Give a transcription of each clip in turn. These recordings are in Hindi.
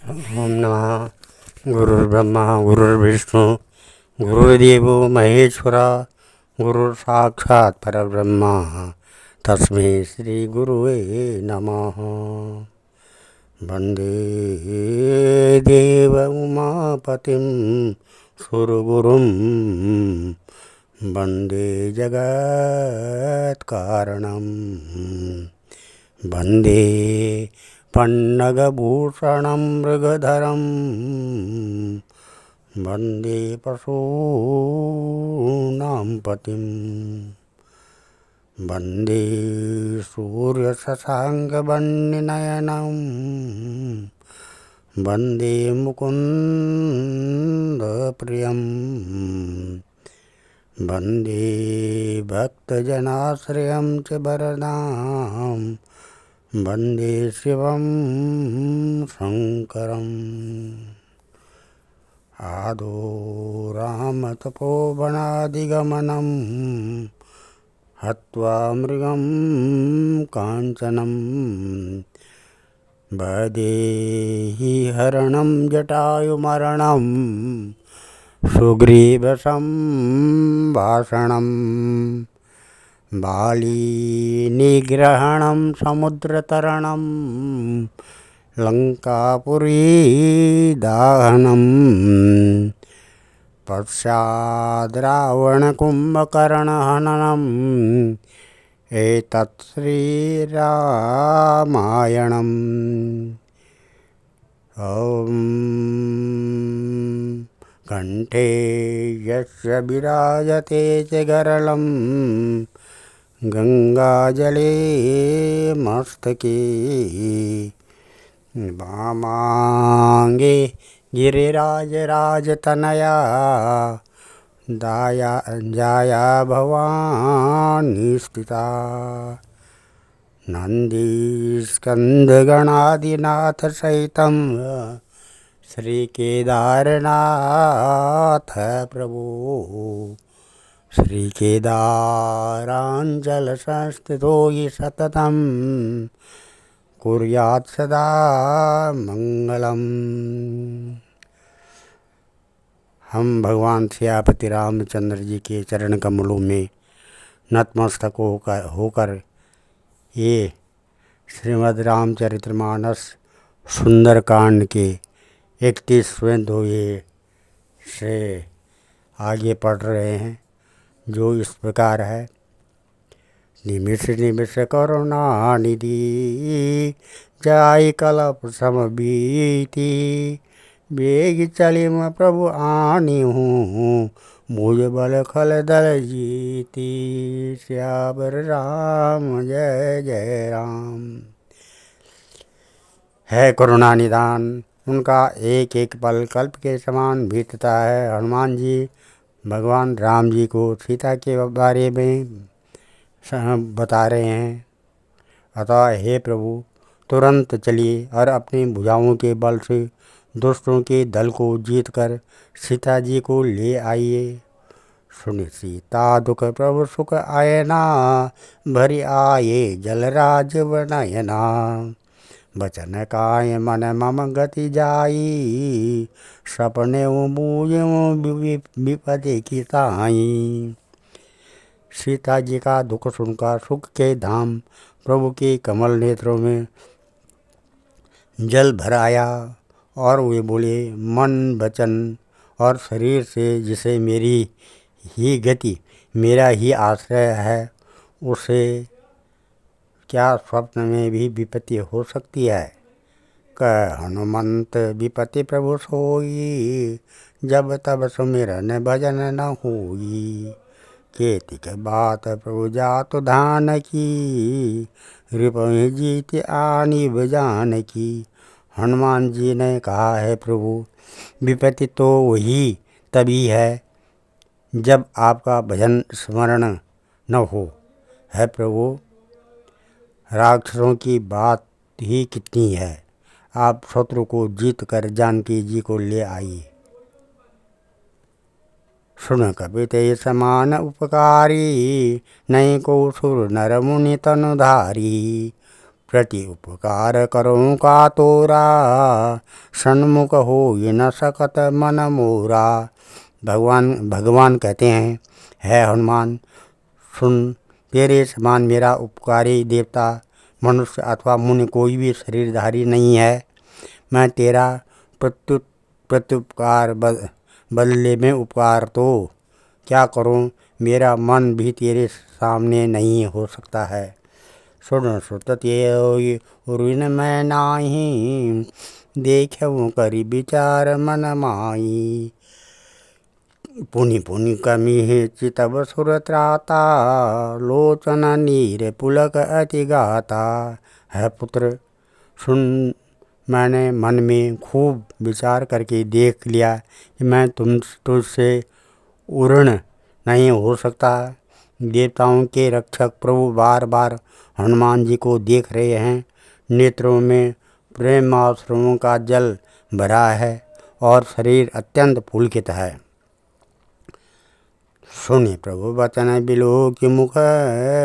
ओम नमः गुरुर्ब्रह्मा गुरुर्विष्णु गुरुर्देवो महेश्वरा गुरुर् साक्षात् परब्रह्म तस्मै श्री गुरुवे नमः। वंदे देव उमापतिं सुरगुरुं वंदे जगत्कारणं वंदे पन्नगभूषणं मृगधरं वंदे पशूनां पतिं वंदे सूर्यशशाङ्कवर्णनयनं वंदे मुकुन्दप्रियं वंदे भक्तजनाश्रयं च वरदां वंदे शिवं शंकरम्। आदो रामतपोवनादिगमनं हत्वा मृगं काञ्चनं वदेहि हरणं जटायुमरणं सुग्रीवसंभाषणं बालीनिग्रहणं समुद्रतरणं लङ्कापुरीदाहनं पश्चाद्रावणकुम्भकर्णहननम् एतत् श्रीरामायणम्। ॐ कण्ठे यस्य विराजते च गरलं गङ्गाजले मस्तके वामाङ्गे गिरिराजराजतनया जाया भवानी स्थिता नन्दीस्कन्धगणादिनाथ सहितं श्रीकेदारनाथ प्रभो श्रीकेदाराञ्चलसंस्थितो हि सततं कुर्यात् सदा मंगलम्। हम भगवान सियापति रामचंद्र जी के चरण कमलों में नतमस्तक होकर ये श्रीमद् रामचरितमानस सुंदरकांड के 31वें दोहे से आगे पढ़ रहे हैं, जो इस प्रकार है। निमिष निमिष करुणा निधि जाय कलप समबीति बेग चलिम प्रभु आनी हूँ मुझ बल खल दल जीती। श्यावर राम जय जय राम। है करुणा निदान, उनका एक एक पल कल्प के समान बीतता है। हनुमान जी भगवान राम जी को सीता के बारे में बता रहे हैं। अतः हे प्रभु, तुरंत चलिए और अपनी भुजाओं के बल से दुष्टों के दल को जीतकर सीता जी को ले आइए। सुनि सीता दुख प्रभु सुख आयना भरी आए जलराज बनयना। बचन काय मन मम गति जाई सपने मूज विपदे की ताई। सीता जी का दुख सुनकर सुख के धाम प्रभु के कमल नेत्रों में जल भर आया और वे बोले, मन वचन और शरीर से जिसे मेरी ही गति मेरा ही आश्रय है, उसे क्या स्वप्न में भी विपत्ति हो सकती है। कह हनुमंत विपत्ति प्रभु सोई जब तब सुमिरन भजन न होई। केतिक बात प्रभु जातु धान की रिपहि जीत आनी बजान की। हनुमान जी ने कहा है, प्रभु विपत्ति तो वही तभी है जब आपका भजन स्मरण न हो। है प्रभु, राक्षसों की बात ही कितनी है, आप शत्रु को जीत कर जानकी जी को ले आइए। सुन कपिते समान उपकारी नहीं को सुर नर मुनि तनुधारी। प्रति उपकार करूँ का तोरा, सन्मुख हो ये न सकत मन मोरा। भगवान कहते हैं, है हनुमान सुन, तेरे समान मेरा उपकारी देवता मनुष्य अथवा मुनि कोई भी शरीरधारी नहीं है। मैं तेरा प्रत्युपकार बदले में उपकार तो क्या करूं, मेरा मन भी तेरे सामने नहीं हो सकता है। सुन सुत ऋण मैं नाही, देखूं करी विचार मन माई। पुनि पुनि कमी चितव सुर त्राता, लोचन नीर पुलक अति गाता। है पुत्र सुन, मैंने मन में खूब विचार करके देख लिया कि मैं तुझसे उऋण नहीं हो सकता। देवताओं के रक्षक प्रभु बार बार हनुमान जी को देख रहे हैं। नेत्रों में प्रेम आश्रुओं का जल भरा है और शरीर अत्यंत पुलकित है। सुनि प्रभु वचन बिलो कि मुख,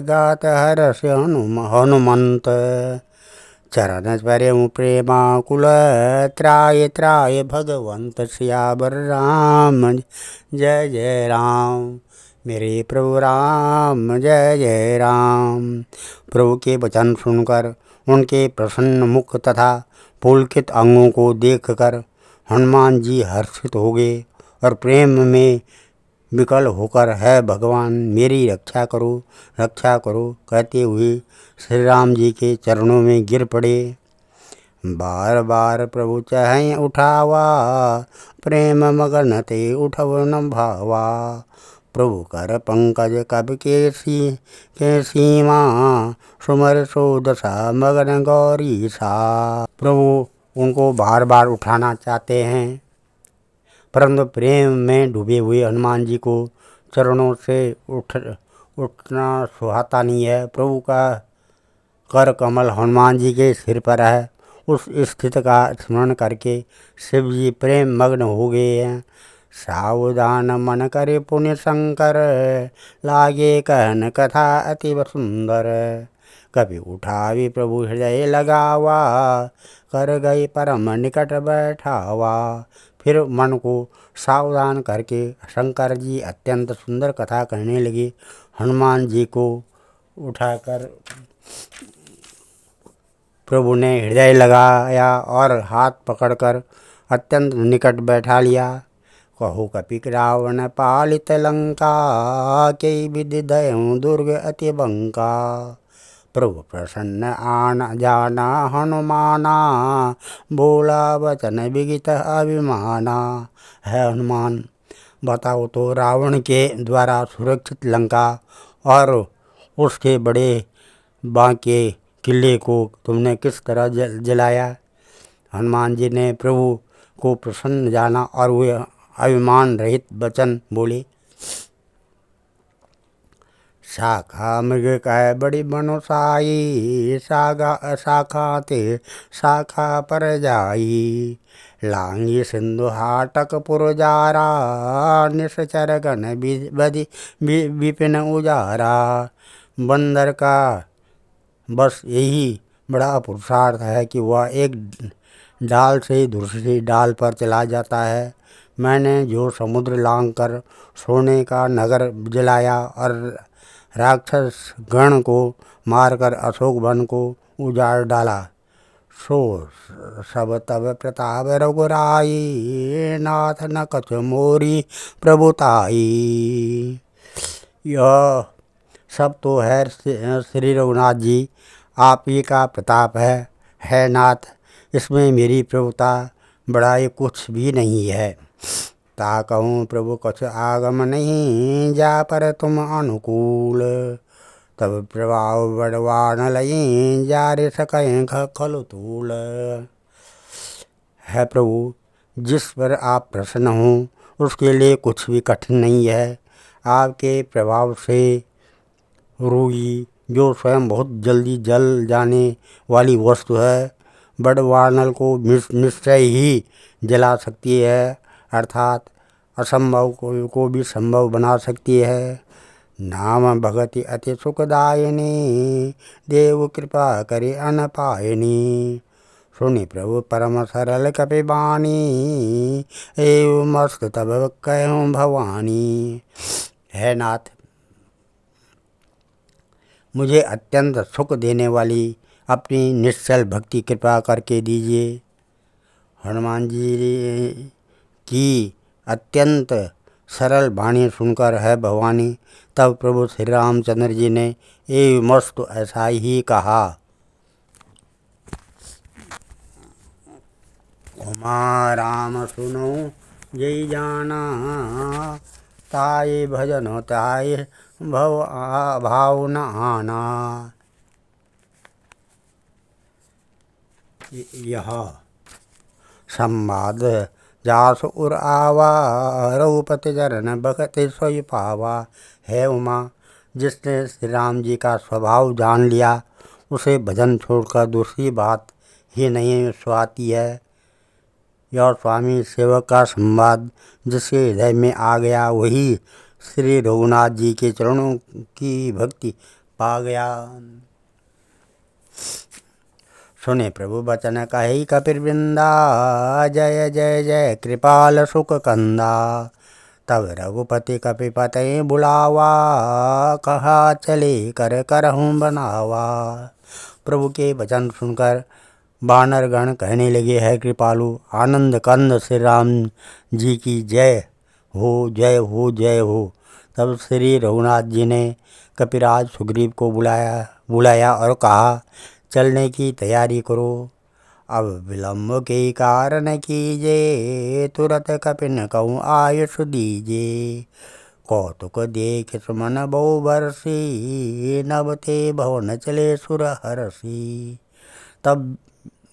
गात हर्ष हनुमंत। चरण परम प्रेमा कुल, त्राय त्राय भगवंत सियावर राम। जय जय राम मेरे प्रभु राम, जय जय राम। प्रभु के वचन सुनकर उनके प्रसन्न मुख तथा पुलकित अंगों को देखकर हनुमान जी हर्षित हो गए और प्रेम में विकल होकर, है भगवान मेरी रक्षा करो कहते हुए श्री राम जी के चरणों में गिर पड़े। बार बार प्रभु चाहें उठावा, प्रेम मगन ते उठव न भावा। प्रभु कर पंकज कब के सीमा, सुमर सो दशा मगन गौरी सा। प्रभु उनको बार बार उठाना चाहते हैं, परंतु प्रेम में डूबे हुए हनुमान जी को चरणों से उठना सुहाता नहीं है। प्रभु का कर कमल हनुमान जी के सिर पर है। उस स्थिति का स्मरण करके शिव जी प्रेम मग्न हो गए हैं। सावधान मन करे पुण्य शंकर, लागे कहन कथा अति सुंदर। कभी उठावी प्रभु हृदय लगावा, कर गए परम निकट बैठावा। फिर मन को सावधान करके शंकर जी अत्यंत सुंदर कथा कहने लगे। हनुमान जी को उठाकर प्रभु ने हृदय लगाया और हाथ पकड़कर अत्यंत निकट बैठा लिया। कहो कपिक रावण पालित लंका, कई विधि दयऊँ दुर्ग अति बंका। प्रभु प्रसन्न आन जाना हनुमाना, बोला वचन विगित अभिमाना। है हनुमान, बताओ तो रावण के द्वारा सुरक्षित लंका और उसके बड़े बांके किले को तुमने किस तरह जलाया। हनुमान जी ने प्रभु को प्रसन्न जाना और वे अभिमान रहित वचन बोले। शाखा मृग कह बड़ी मनुसाई, शाखा ते शाखा पर जाई। लांगी सिंधु हाटक पुरजारा, निश्चर गण विपिन उजारा। बंदर का बस यही बड़ा पुरुषार्थ है कि वह एक डाल से दूसरी डाल पर चला जाता है। मैंने जो समुद्र लांघकर सोने का नगर जलाया और राक्षस गण को मारकर अशोक वन को उजाड़ डाला, सो सब तब प्रताप रघुराई। नाथ न कछ मोरी प्रभुताई। यह सब तो है श्री रघुनाथ जी, आप ही का प्रताप है नाथ। इसमें मेरी प्रभुता बड़ाई कुछ भी नहीं है। ता कहूँ प्रभु कछ आगम नहीं, जा पर तुम अनुकूल। तब प्रभाव बड़वान लई, जा रे सकें खलु तूल। है प्रभु, जिस पर आप प्रसन्न हों उसके लिए कुछ भी कठिन नहीं है। आपके प्रभाव से रूई, जो स्वयं बहुत जल्दी जल जाने वाली वस्तु है, बड़वानल को निश्चय ही जला सकती है, अर्थात असंभव को भी संभव बना सकती है। नाम भगति अति सुखदायिनी, देव कृपा करे अनपायिनी। सुनि प्रभु परम सरल कपि बानी, एव मस्त तब कहूँ भवानी। है नाथ, मुझे अत्यंत सुख देने वाली अपनी निश्चल भक्ति कृपा करके दीजिए। हनुमान जी की अत्यंत सरल वाणी सुनकर है भवानी, तब प्रभु श्री रामचंद्र जी ने एवं मस्त ऐसा ही कहा। उमा राम सुनो जय जाना, ताये भजन ताये भाव न आना। यह संवाद जास उर आवा, रघुपति चरण भगति सोई पावा। है उमा, जिसने श्री राम जी का स्वभाव जान लिया, उसे भजन छोड़कर दूसरी बात ही नहीं सुहाती है। यह स्वामी सेवक का संवाद जिसके हृदय में आ गया, वही श्री रघुनाथ जी के चरणों की भक्ति पा गया। सुने प्रभु बचन कहि कपिरवृंदा, जय जय जय कृपाल सुख कंदा। तब रघुपति कपिपते बुलावा, कहा चले कर करहूँ बनावा। प्रभु के वचन सुनकर वानरगण कहने लगे, है कृपालु आनंद कंद श्री राम जी की जय हो जय हो जय हो। तब श्री रघुनाथ जी ने कपिराज सुग्रीव को बुलाया और कहा, चलने की तैयारी करो। अब विलम्ब के कारण कीजे, तुरत कपिन कहूँ आयुष दीजे। कौतुक देख सुमन बहु बरसी, नभ ते भवन चले सुर हरसी। तब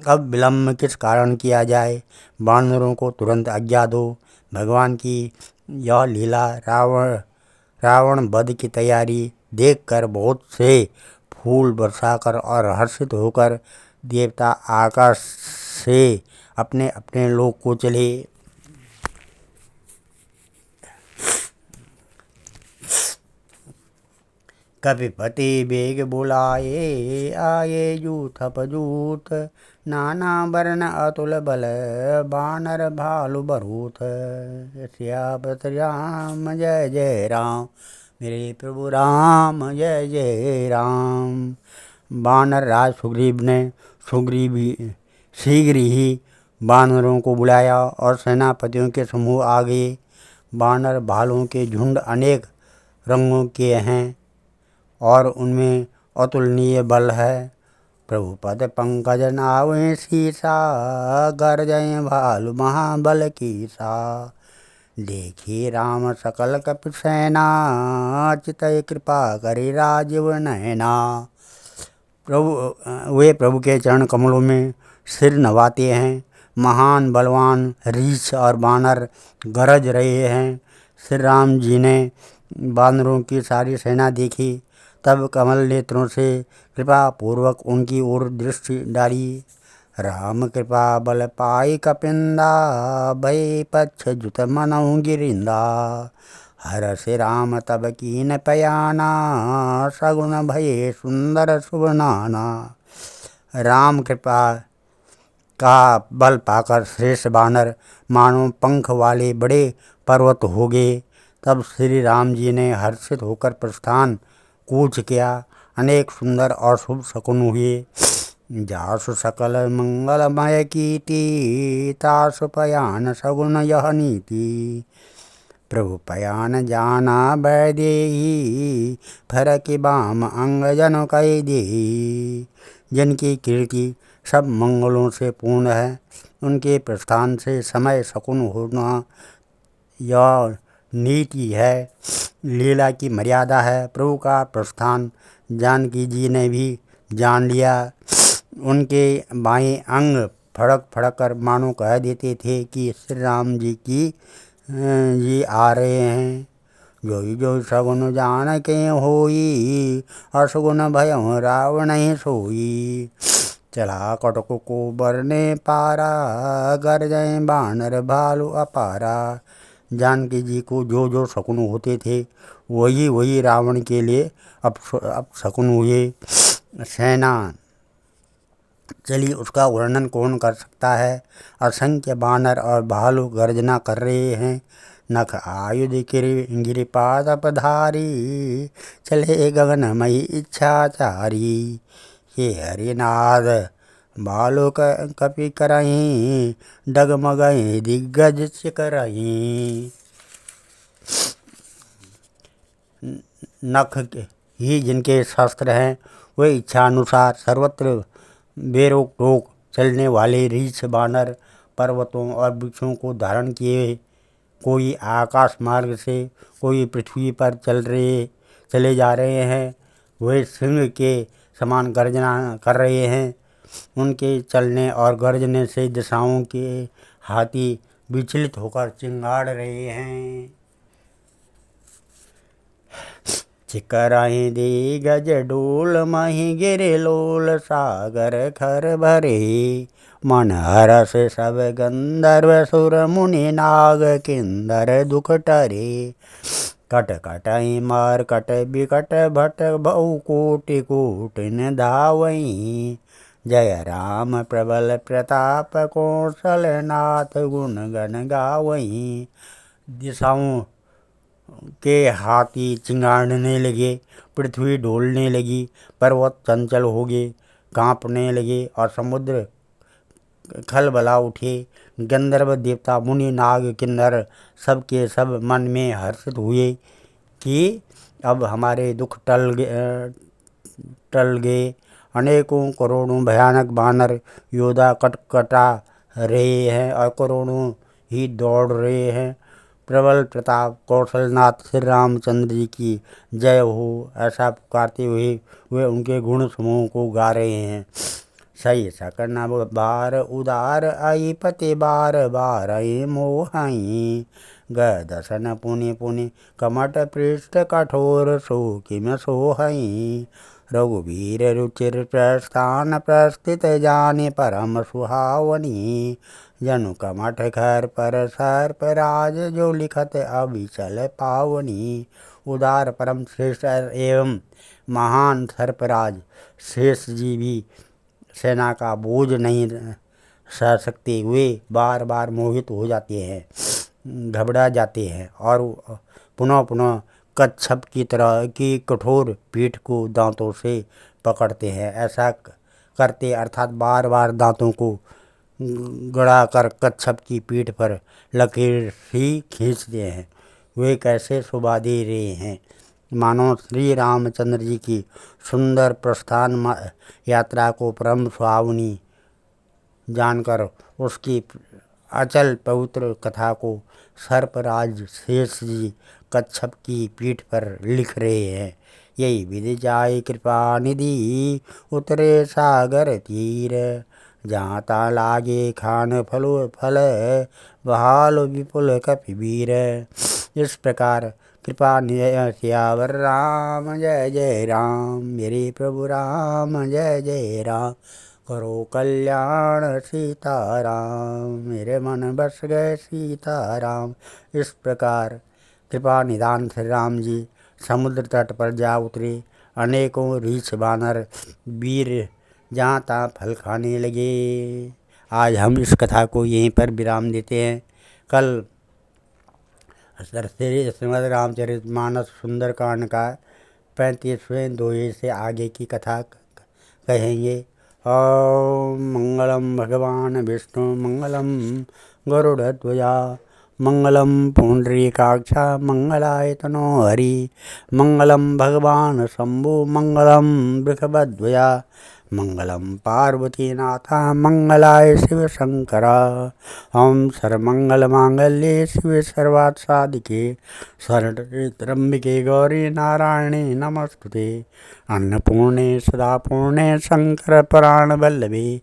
अब विलम्ब किस कारण किया जाए, वानरों को तुरंत आज्ञा दो। भगवान की यह लीला रावण वध की तैयारी देखकर बहुत से फूल बरसाकर और हर्षित होकर देवता आकाश से अपने अपने लोक को चले। कपिपति बेग बुलाए, आए जूथ पजूथ। नाना वर्ण अतुल बल, बानर भालु बरूथ। सियापत राम जय जय राम, मेरे प्रभु राम जय जय राम। वानर राज सुग्रीव ने शीघ्र ही वानरों को बुलाया और सेनापतियों के समूह आ गए। वानर भालुओं के झुंड अनेक रंगों के हैं और उनमें अतुलनीय बल है। प्रभु पद पंकज नावें सीसा, गरजय भालु महाबल कीसा। देखी राम सकल कपि सेना, चितय कृपा करि राजीव नैना। वे प्रभु के चरण कमलों में सिर नवाते हैं। महान बलवान रीछ और बानर गरज रहे हैं। श्री राम जी ने बानरों की सारी सेना देखी, तब कमल नेत्रों से कृपा पूर्वक उनकी ओर दृष्टि डाली। राम कृपा बल पाई कपिंदा, भय पक्ष जुत मनहु गिरिंदा। हर से राम तब कीन पयाना, सगुन भये सुंदर शुभ नाना। राम कृपा का बल पाकर श्रेष्ठ बानर मानो पंख वाले बड़े पर्वत हो गए। तब श्री राम जी ने हर्षित होकर प्रस्थान कूच किया। अनेक सुंदर और शुभ शकुन हुए। जासु सकल मंगलमय कीर्ति, तासु पयान सगुन यह नीति। प्रभु पयान जाना वैदेही, फरकि बाम अंग जन कह देही। जिनकी कीर्ति सब मंगलों से पूर्ण है, उनके प्रस्थान से समय शकुन होना यह नीति है, लीला की मर्यादा है। प्रभु का प्रस्थान जानकी जी ने भी जान लिया। उनके बाएं अंग फड़क फड़क कर मानो कह देते थे कि श्री राम जी आ रहे हैं। जोई जोई सगुन जान के होई, असगुन भयं रावण ही सोई। चला कटक को बरने पारा, गरजय बानर भालु अपारा। जानकी जी को जो जो शकुन होते थे वही वही रावण के लिए अब शकुन हुए। सेना चली, उसका वर्णन कौन कर सकता है। असंख्य बानर और भालू गर्जना कर रहे हैं। नख आयुध गिरिपाद अपधारी, चले गगनमयी इच्छाचारी। ये हरिनाद बालो कपि करहीं, डगमगहीं दिग्गज चिकरहीं। नख ही जिनके शस्त्र हैं वे इच्छानुसार सर्वत्र बेरोक टोक चलने वाले रीछ बानर पर्वतों और वृक्षों को धारण किए, कोई आकाश मार्ग से कोई पृथ्वी पर चले जा रहे हैं। वे सिंह के समान गर्जना कर रहे हैं। उनके चलने और गर्जने से दिशाओं के हाथी विचलित होकर चिंगाड़ रहे हैं। चिकराई दिग्गज डोल मही गिरे लोल, सागर खर भरे मन हरस सब गंधर्व सुर मुनि नाग किंदर दुख टरे। कट कटई मार कट बिकट भट बहु कोटि कोटिन धावई, जय राम प्रबल प्रताप कौशल नाथ गुण गण गावई। दिशाओं के हाथी चिंगाड़ने लगे, पृथ्वी डोलने लगी, पर्वत चंचल हो गए, कांपने लगे और समुद्र खलबला उठे। गंधर्व देवता मुनि नाग किन्नर सब के सब मन में हर्षित हुए कि अब हमारे दुख टल गए। अनेकों करोड़ों भयानक बानर योद्धा कटकटा रहे हैं और करोड़ों ही दौड़ रहे हैं। प्रबल प्रताप कौशलनाथ श्री रामचंद्र जी की जय हो, ऐसा पुकारते हुए वे उनके गुण समूह को गा रहे हैं। सही सकन बार उदार आई पति बार बार आई मोहाई, गदसन पुनि पुनि कमट पृष्ठ कठोर सो किम सोहई। रघुवीर रुचिर प्रस्थान प्रस्थित जाने परम सुहावनी, जनु कमठ खर पर सर्प राज जो लिखत अविचल पावनी। उदार परम श्रेष्ठ एवं महान सर्पराज शेष जी भी सेना का बोझ नहीं सह सकते। वे बार बार मोहित हो जाते हैं, घबरा जाते हैं और पुनः पुनः कच्छप की तरह की कठोर पीठ को दांतों से पकड़ते हैं। ऐसा करते अर्थात बार बार दांतों को गड़ाकर कच्छप की पीठ पर लकीर ही खींचते हैं। वे कैसे शोभा दे रहे हैं, मानो श्री रामचंद्र जी की सुंदर प्रस्थान यात्रा को परम सुहावनी जानकर उसकी अचल पवित्र कथा को सर्पराज शेष जी कच्छप की पीठ पर लिख रहे हैं। यही विधि जाय कृपा निधि, उतरे सागर तीर, जहाँ ता लागे खान फलो फल, बहाल विपुल कपिवीर। इस प्रकार कृपा सियावर राम जय जय राम, मेरे प्रभु राम जय जय राम, करो कल्याण सीताराम, मेरे मन बस गए सीताराम। इस प्रकार कृपा निधान श्री राम जी समुद्र तट पर जा उतरे। अनेकों रीछ बानर वीर जहाँ तहाँ फल खाने लगे। आज हम इस कथा को यहीं पर विराम देते हैं। कल श्रीमद् रामचरितमानस सुंदरकांड का 35वें दोहे से आगे की कथा कहेंगे। ओम मंगलम भगवान विष्णु मंगलम गरुड़ध्वजा, मंगलम पुंडरीकाक्षा मंगलाय तनो हरि, मंगलम भगवान शंभु मंगलम वृषभध्वजा, मंगलम पार्वतीनाथा मंगलाय शिव शंकरा। ओम सर्वमंगल मांगल्ये शिवे सर्वार्थ साधिके, शरण्ये त्र्यंबके गौरी नारायणे नमस्तुते, अन्नपूर्णे सदा पूर्णे शंकर प्राण वल्लभे,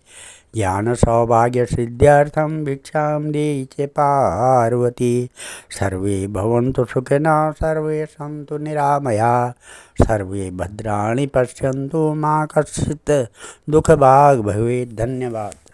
ज्ञान सौभाग्य सिद्ध्यर्थम भिक्षां देहि च पार्वती। सर्वे भवन्तु सुखिनः सर्वे सन्तु निरामया, सर्वे भद्राणि पश्यन्तु मा कश्चित् दुःखभाग् भवेत्। धन्यवाद।